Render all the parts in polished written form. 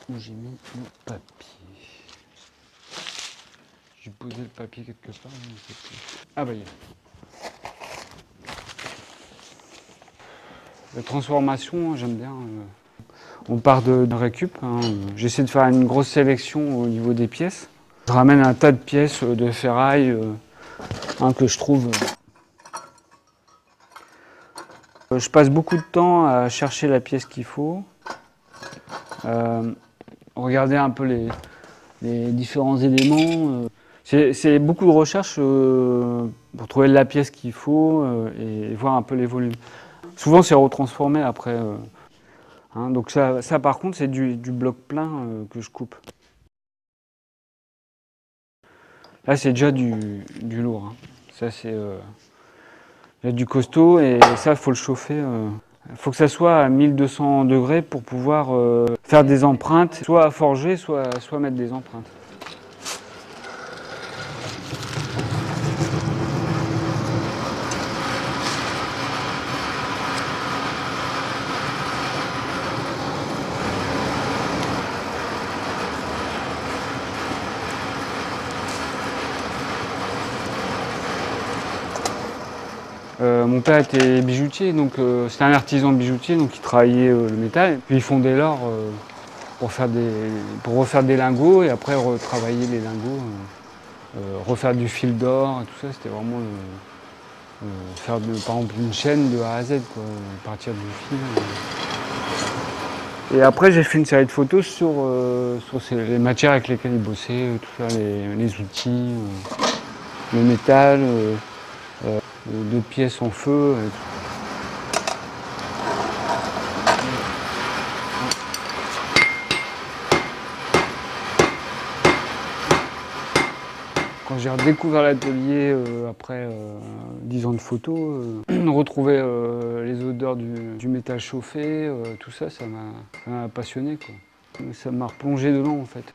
où j'ai mis le papier. J'ai posé le papier quelque part, mais je sais plus. Ah bah il y a. La transformation, j'aime bien. On part de récup. Hein. J'essaie de faire une grosse sélection au niveau des pièces. Je ramène un tas de pièces de ferraille que je trouve. Je passe beaucoup de temps à chercher la pièce qu'il faut. Regarder un peu les différents éléments. C'est beaucoup de recherche pour trouver la pièce qu'il faut et voir un peu les volumes. Souvent, c'est retransformé après. Hein, donc ça, par contre, c'est du bloc plein que je coupe. Là, c'est déjà du lourd. Hein. Ça, c'est du costaud et ça, il faut le chauffer. Il faut que ça soit à 1200 degrés pour pouvoir faire des empreintes, soit à forger, soit mettre des empreintes. Mon père était bijoutier, donc c'était un artisan bijoutier, donc il travaillait le métal. Puis il fondait l'or pour refaire des lingots et après retravailler les lingots, refaire du fil d'or et tout ça. C'était vraiment faire par exemple une chaîne de A à Z, quoi, partir du fil. Et après j'ai fait une série de photos sur les matières avec lesquelles il bossait, tout ça, les outils, le métal. De pièces en feu. Quand j'ai redécouvert l'atelier après 10 ans de photos, retrouver les odeurs du métal chauffé, tout ça, ça m'a passionné, quoi. Ça m'a replongé dedans en fait.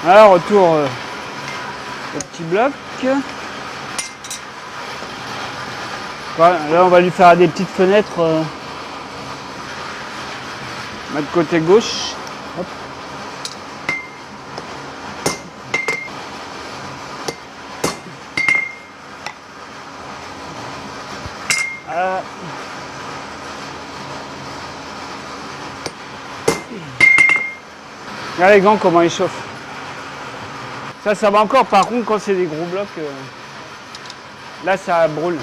Alors, retour au petit bloc. Voilà, là, on va lui faire des petites fenêtres. Mettre côté gauche. Hop. Regardez les gants comment ils chauffent. Ça va encore. Par contre, quand c'est des gros blocs, là, ça brûle.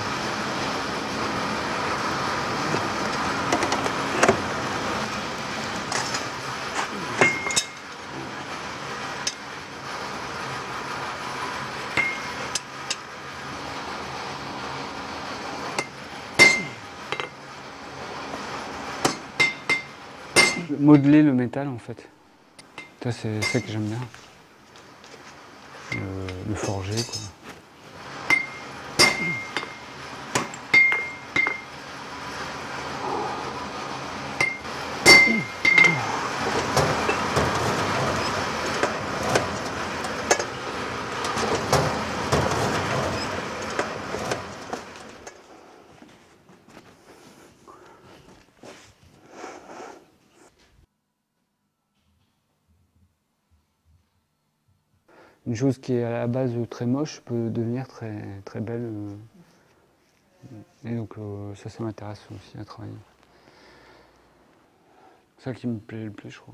Modeler le métal, en fait. Ça, c'est ça que j'aime bien. Le forger, quoi. Une chose qui est à la base très moche peut devenir très, très belle. Et donc ça m'intéresse aussi à travailler. C'est ça qui me plaît le plus, je crois.